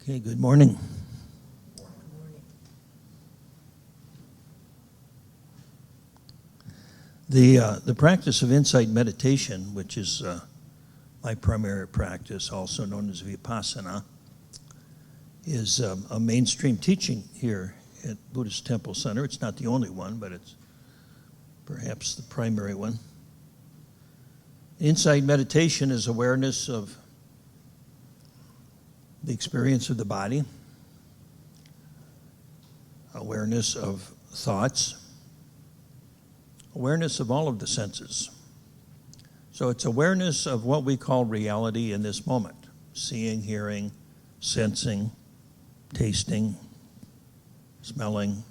Okay, good morning. The practice of insight meditation, which is my primary practice, also known as Vipassana, is a mainstream teaching here at Buddhist Temple Center. It's not the only one, but it's perhaps the primary one. Insight meditation is awareness of the experience of the body, awareness of thoughts, awareness of all of the senses. So it's awareness of what we call reality in this moment: seeing, hearing, sensing, tasting, smelling,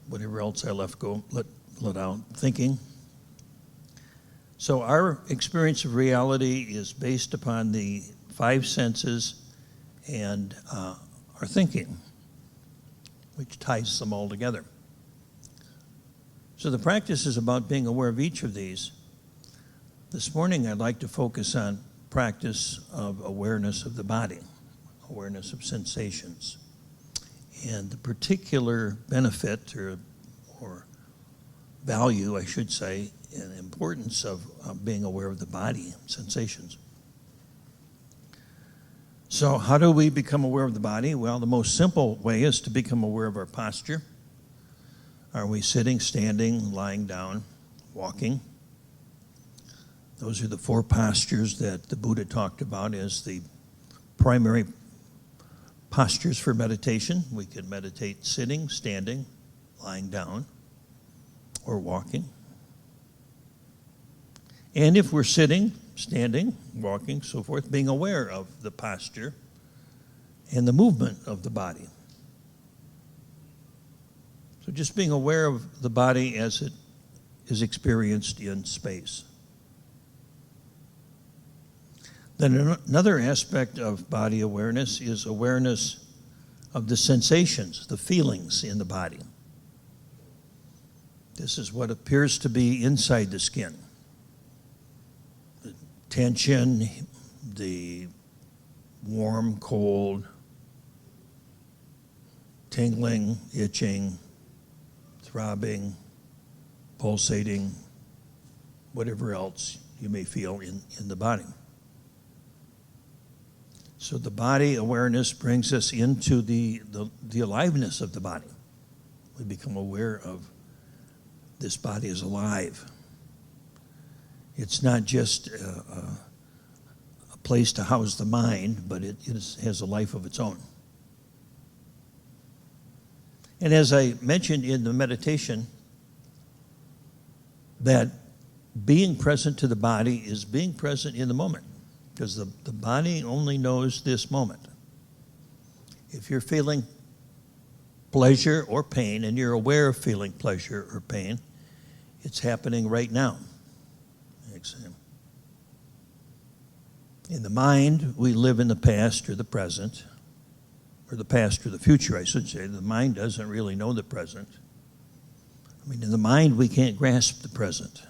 whatever else I let out, thinking. So our experience of reality is based upon the five senses and our thinking, which ties them all together. So the practice is about being aware of each of these. This morning I'd like to focus on practice of awareness of the body, awareness of sensations, and the particular benefit or value, I should say, and importance of being aware of the body sensations. So how do we become aware of the body? Well, the most simple way is to become aware of our posture. Are we sitting, standing, lying down, walking? Those are the four postures that the Buddha talked about as the primary postures for meditation. We could meditate sitting, standing, lying down, or walking. And if we're sitting, standing, walking, so forth, being aware of the posture and the movement of the body. So just being aware of the body as it is experienced in space. Then another aspect of body awareness is awareness of the sensations, the feelings in the body. This is what appears to be inside the skin. The tension, the warm, cold, tingling, itching, throbbing, pulsating, whatever else you may feel in the body. So the body awareness brings us into the aliveness of the body. We become aware of this body is alive. It's not just a place to house the mind, but it has a life of its own. And as I mentioned in the meditation, that being present to the body is being present in the moment, because the body only knows this moment. If you're feeling pleasure or pain, and you're aware of feeling pleasure or pain, it's happening right now. In the mind, we live in the past or the present, or the past or the future, I should say. The mind doesn't really know the present. I mean, in the mind, we can't grasp the present,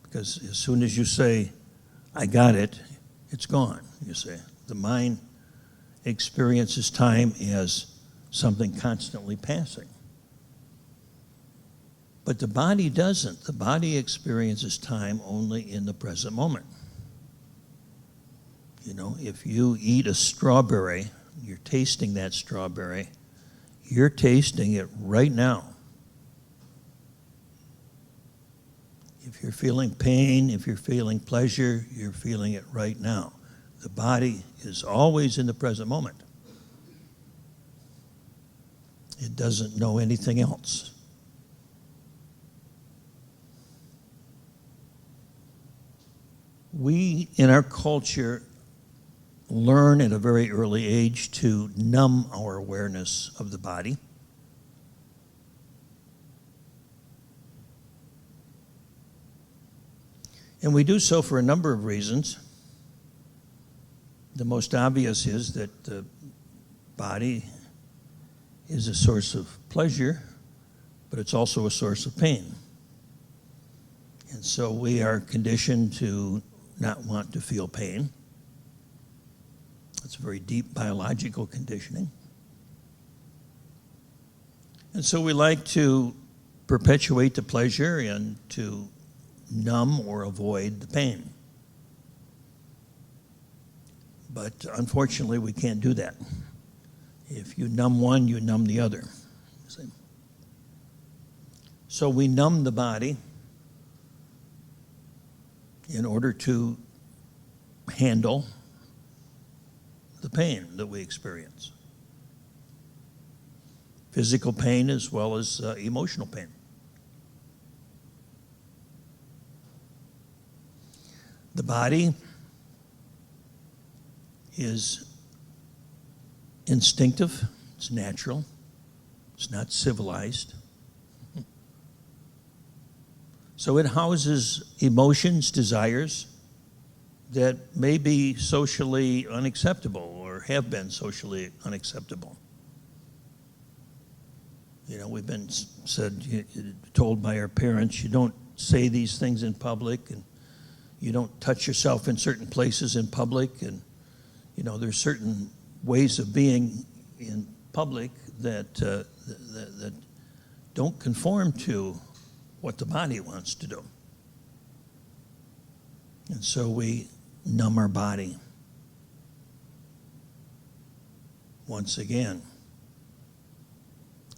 because as soon as you say, I got it, it's gone, you say. The mind experiences time as something constantly passing. But the body doesn't. The body experiences time only in the present moment. You know, if you eat a strawberry, you're tasting that strawberry, you're tasting it right now. If you're feeling pain, if you're feeling pleasure, you're feeling it right now. The body is always in the present moment. It doesn't know anything else. We, in our culture, learn at a very early age to numb our awareness of the body. And we do so for a number of reasons. The most obvious is that the body is a source of pleasure, but it's also a source of pain. And so we are conditioned to not want to feel pain. It's a very deep biological conditioning. And so we like to perpetuate the pleasure and to numb or avoid the pain. But unfortunately, we can't do that. If you numb one, you numb the other. See? So we numb the body in order to handle the pain that we experience. Physical pain as well as emotional pain. The body is instinctive, it's natural, it's not civilized. So it houses emotions, desires that may be socially unacceptable or have been socially unacceptable. You know, we've been told by our parents, you don't say these things in public, and you don't touch yourself in certain places in public, and you know, there's certain ways of being in public that that don't conform to what the body wants to do. And so we numb our body once again.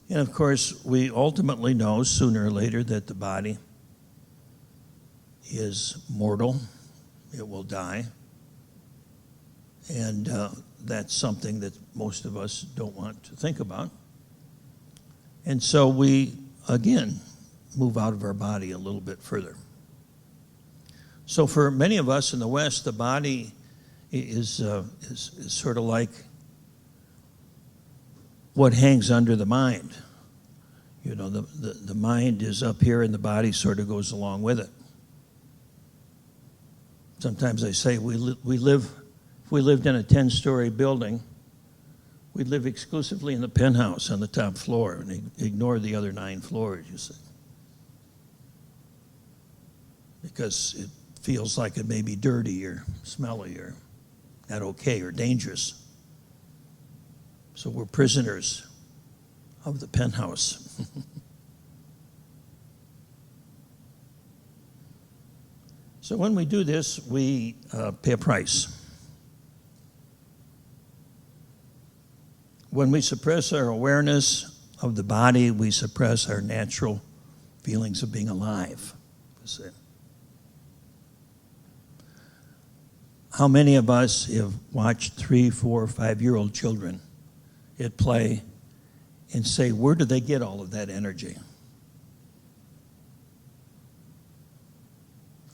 And of course, we ultimately know sooner or later that the body is mortal. It will die. And that's something that most of us don't want to think about. And so we, again, move out of our body a little bit further. So for many of us in the West, the body is sort of like what hangs under the mind. You know, the mind is up here and the body sort of goes along with it. Sometimes I say if we lived in a 10-story building, we'd live exclusively in the penthouse on the top floor and ignore the other 9 floors, you see. Because it feels like it may be dirty or smelly or not okay or dangerous. So we're prisoners of the penthouse. So when we do this, we pay a price. When we suppress our awareness of the body, we suppress our natural feelings of being alive. How many of us have watched 3, 4, 5-year-old children at play and say, where do they get all of that energy?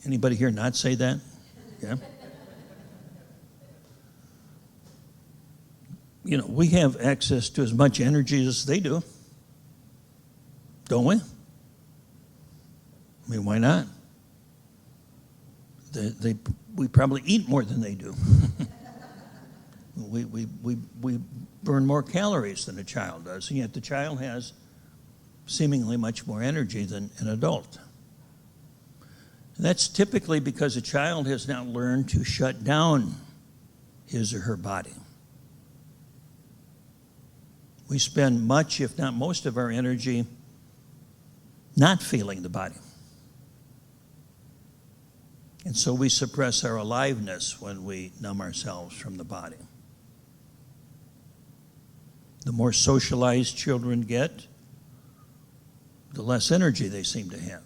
Anybody here not say that? Yeah. You know, we have access to as much energy as they do, don't we? I mean, why not? We probably eat more than they do. we burn more calories than a child does, and yet the child has seemingly much more energy than an adult. And that's typically because a child has not learned to shut down his or her body. We spend much, if not most, of our energy not feeling the body. And so we suppress our aliveness when we numb ourselves from the body. The more socialized children get, the less energy they seem to have.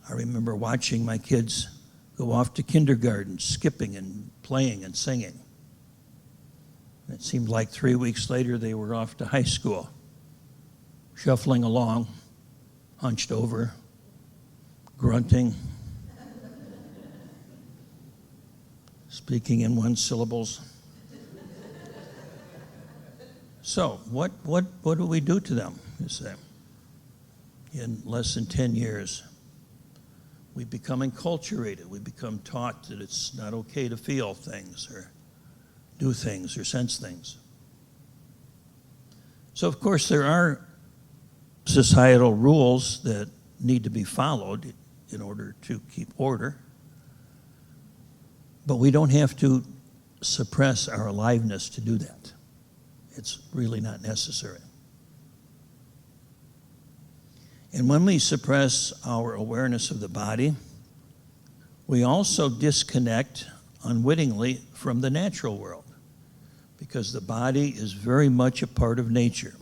I remember watching my kids go off to kindergarten, skipping and playing and singing. It seemed like 3 weeks later they were off to high school, shuffling along, hunched over, grunting, speaking in one syllables. So what do we do to them, you say? In less than 10 years, we become enculturated. We become taught that it's not okay to feel things or do things or sense things. So, of course, there are societal rules that need to be followed in order to keep order. But we don't have to suppress our aliveness to do that. It's really not necessary. And when we suppress our awareness of the body, we also disconnect unwittingly from the natural world, because the body is very much a part of nature.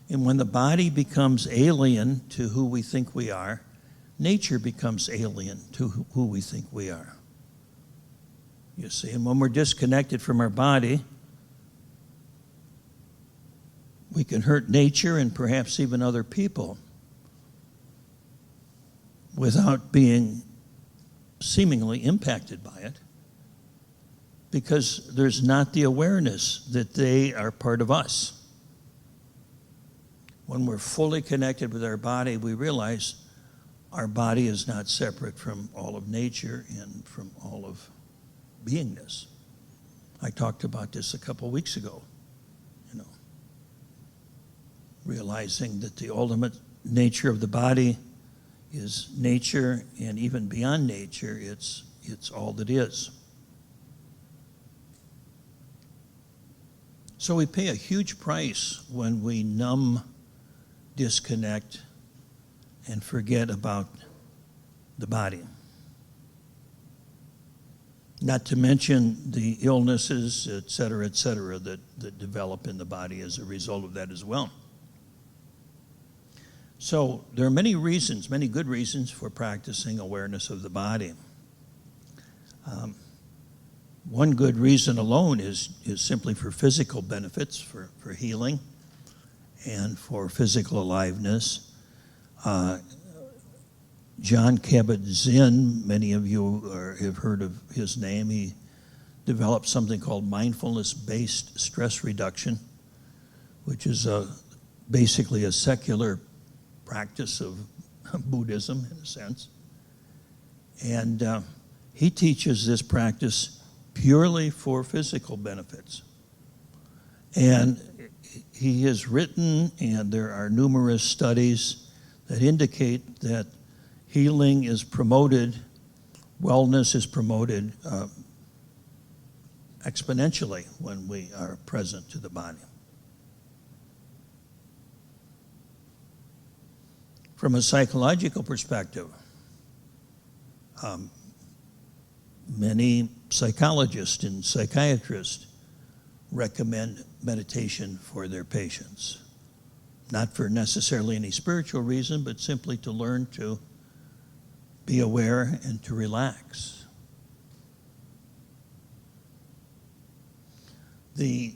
And when the body becomes alien to who we think we are, nature becomes alien to who we think we are. You see, and when we're disconnected from our body, we can hurt nature and perhaps even other people without being seemingly impacted by it, because there's not the awareness that they are part of us. When we're fully connected with our body, we realize our body is not separate from all of nature and from all of beingness. I talked about this a couple weeks ago, realizing that the ultimate nature of the body is nature, and even beyond nature, it's all that is. So we pay a huge price when we numb, disconnect, and forget about the body. Not to mention the illnesses, et cetera, that develop in the body as a result of that as well. So there are many reasons, many good reasons for practicing awareness of the body. One good reason alone is simply for physical benefits, for healing, and for physical aliveness. John Kabat-Zinn, many of you have heard of his name. He developed something called mindfulness-based stress reduction, which is basically a secular practice of Buddhism, in a sense. And he teaches this practice purely for physical benefits. And he has written, and there are numerous studies that indicate that healing is promoted, wellness is promoted exponentially when we are present to the body. From a psychological perspective, many psychologists and psychiatrists recommend meditation for their patients. Not for necessarily any spiritual reason, but simply to learn to be aware and to relax. The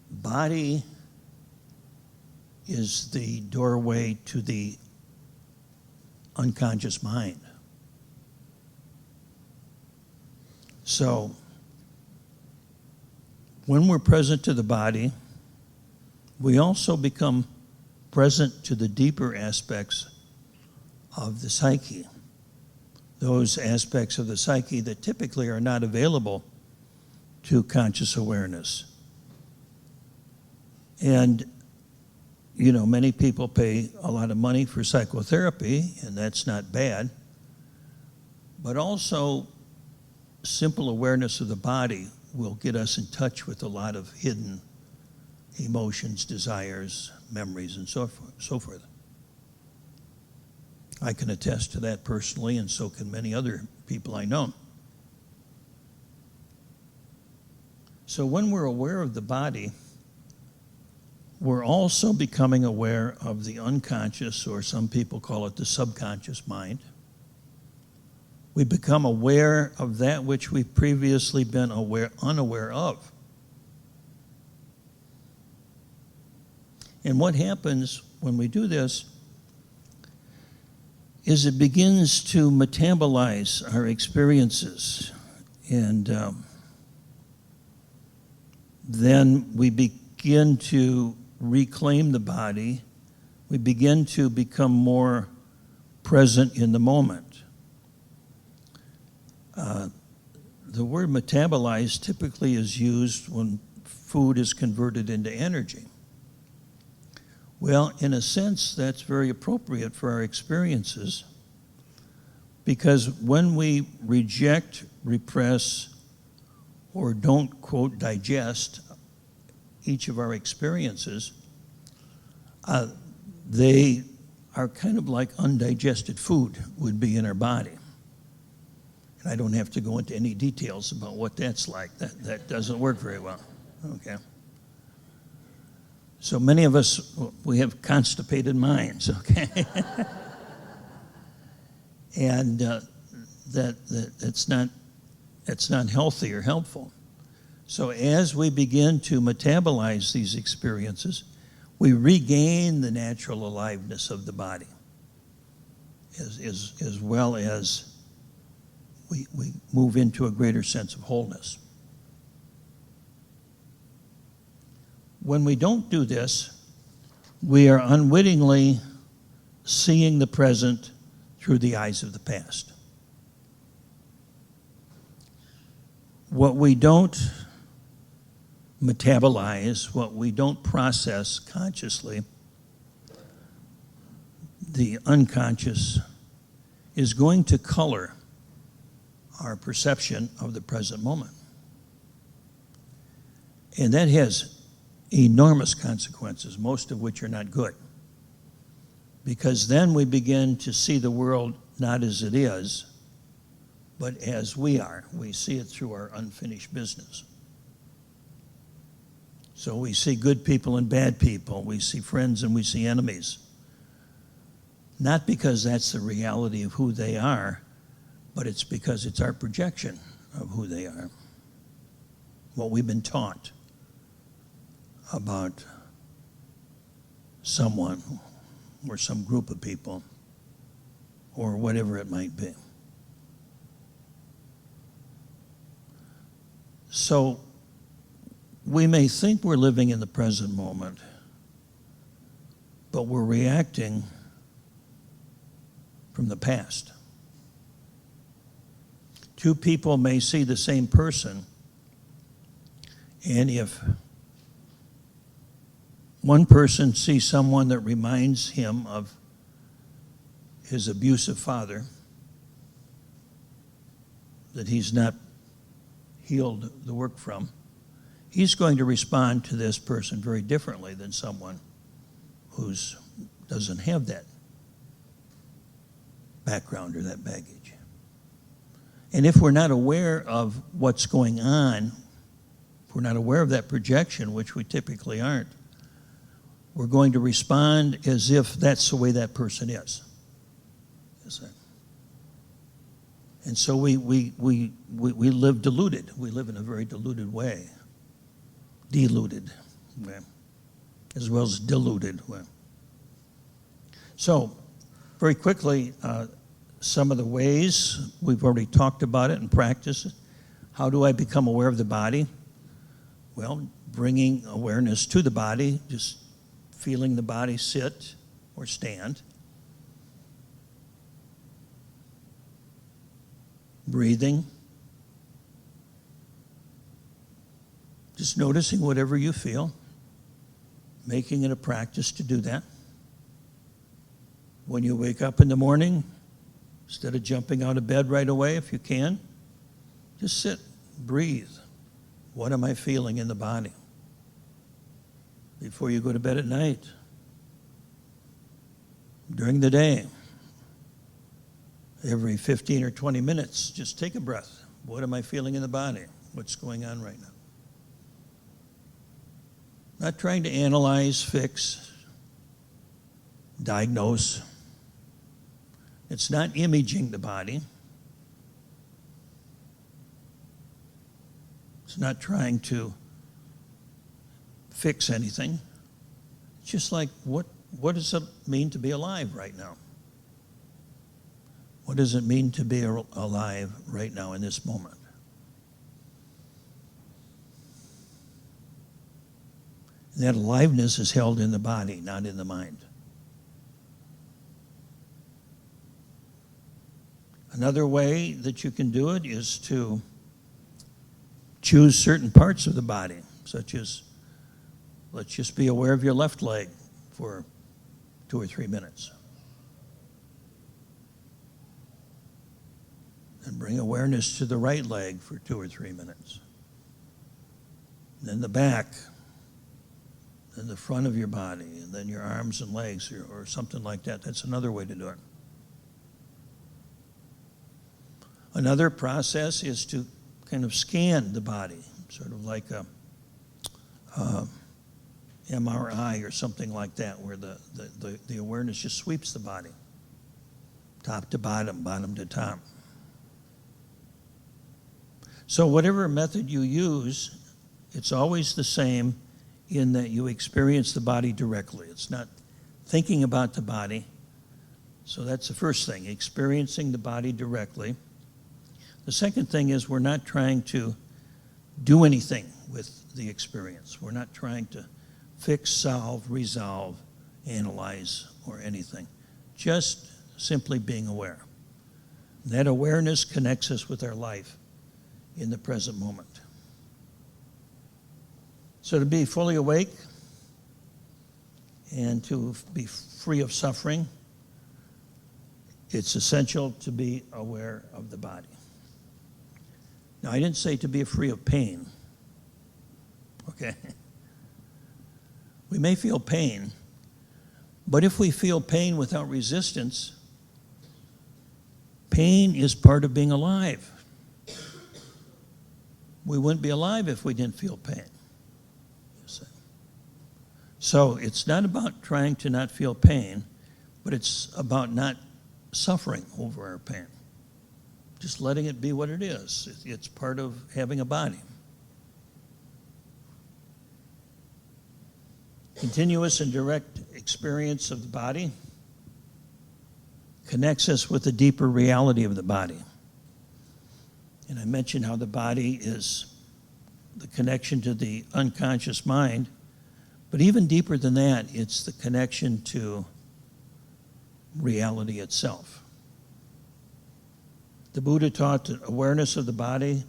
body is the doorway to the unconscious mind. So, when we're present to the body, we also become present to the deeper aspects of the psyche. Those aspects of the psyche that typically are not available to conscious awareness. And many people pay a lot of money for psychotherapy, and that's not bad. But also, simple awareness of the body will get us in touch with a lot of hidden emotions, desires, memories, and so forth. I can attest to that personally, and so can many other people I know. So when we're aware of the body, we're also becoming aware of the unconscious, or some people call it the subconscious mind. We become aware of that which we've previously been unaware of. And what happens when we do this is it begins to metabolize our experiences. And then we begin to reclaim the body. We begin to become more present in the moment. The word metabolize typically is used when food is converted into energy. Well, in a sense, that's very appropriate for our experiences, because when we reject, repress, or don't, quote, digest each of our experiences, they are kind of like undigested food would be in our body. And I don't have to go into any details about what that's like. That doesn't work very well. Okay. So many of us, we have constipated minds, okay? And it's not healthy or helpful. So as we begin to metabolize these experiences, we regain the natural aliveness of the body, as well as we move into a greater sense of wholeness. When we don't do this, we are unwittingly seeing the present through the eyes of the past. What we don't metabolize, what we don't process consciously, the unconscious, is going to color our perception of the present moment. And that has enormous consequences, most of which are not good. Because then we begin to see the world not as it is, but as we are. We see it through our unfinished business. So we see good people and bad people. We see friends and we see enemies. Not because that's the reality of who they are, but it's because it's our projection of who they are. What we've been taught about someone or some group of people or whatever it might be. So we may think we're living in the present moment, but we're reacting from the past. Two people may see the same person, and if one person sees someone that reminds him of his abusive father, that he's not healed the work from, he's going to respond to this person very differently than someone who doesn't have that background or that baggage. And if we're not aware of what's going on, if we're not aware of that projection, which we typically aren't, we're going to respond as if that's the way that person is. And so we live deluded. We live in a very deluded way. Deluded, as well as deluded. So, very quickly, some of the ways, we've already talked about it in practice. How do I become aware of the body? Well, bringing awareness to the body, just feeling the body sit or stand. Breathing. Just noticing whatever you feel. Making it a practice to do that. When you wake up in the morning, instead of jumping out of bed right away, if you can, just sit, breathe. What am I feeling in the body? Before you go to bed at night, during the day, every 15 or 20 minutes, just take a breath. What am I feeling in the body? What's going on right now? Not trying to analyze, fix, diagnose. It's not imaging the body. It's not trying to fix anything. It's just like, what does it mean to be alive right now? What does it mean to be alive right now in this moment? And that aliveness is held in the body, not in the mind. Another way that you can do it is to choose certain parts of the body, such as, let's just be aware of your left leg for 2 or 3 minutes. And bring awareness to the right leg for 2 or 3 minutes. then the back, then the front of your body, and then your arms and legs, or something like that. That's another way to do it. Another process is to kind of scan the body, sort of like a MRI or something like that, where the awareness just sweeps the body, top to bottom, bottom to top. So whatever method you use, it's always the same in that you experience the body directly. It's not thinking about the body. So that's the first thing, experiencing the body directly. The second thing is we're not trying to do anything with the experience. We're not trying to fix, solve, resolve, analyze, or anything. Just simply being aware. That awareness connects us with our life in the present moment. So to be fully awake and to be free of suffering, it's essential to be aware of the body. Now, I didn't say to be free of pain. Okay? We may feel pain, but if we feel pain without resistance, pain is part of being alive. We wouldn't be alive if we didn't feel pain. So it's not about trying to not feel pain, but it's about not suffering over our pain. Just letting it be what it is. It's part of having a body. Continuous and direct experience of the body connects us with the deeper reality of the body. And I mentioned how the body is the connection to the unconscious mind, but even deeper than that, it's the connection to reality itself. The Buddha taught that awareness of the body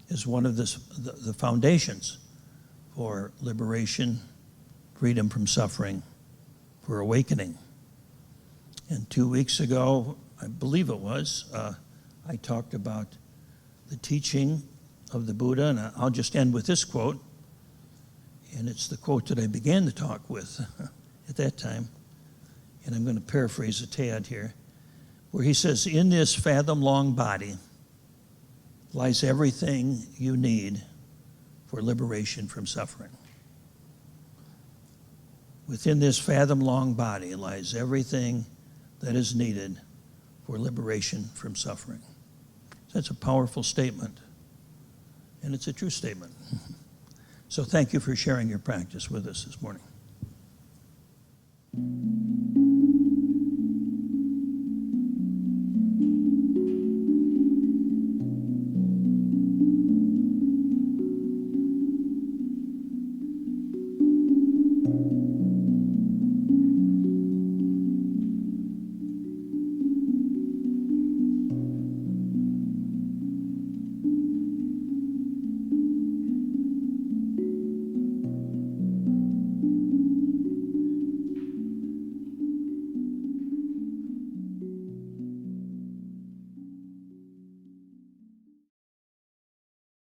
is one of the foundations for liberation, freedom from suffering, for awakening. And 2 weeks ago, I believe it was, I talked about the teaching of the Buddha, and I'll just end with this quote, and it's the quote that I began the talk with at that time, and I'm going to paraphrase a tad here, where he says, "In this fathom-long body lies everything you need for liberation from suffering." Within this fathom-long body lies everything that is needed for liberation from suffering. That's a powerful statement, and it's a true statement. So thank you for sharing your practice with us this morning.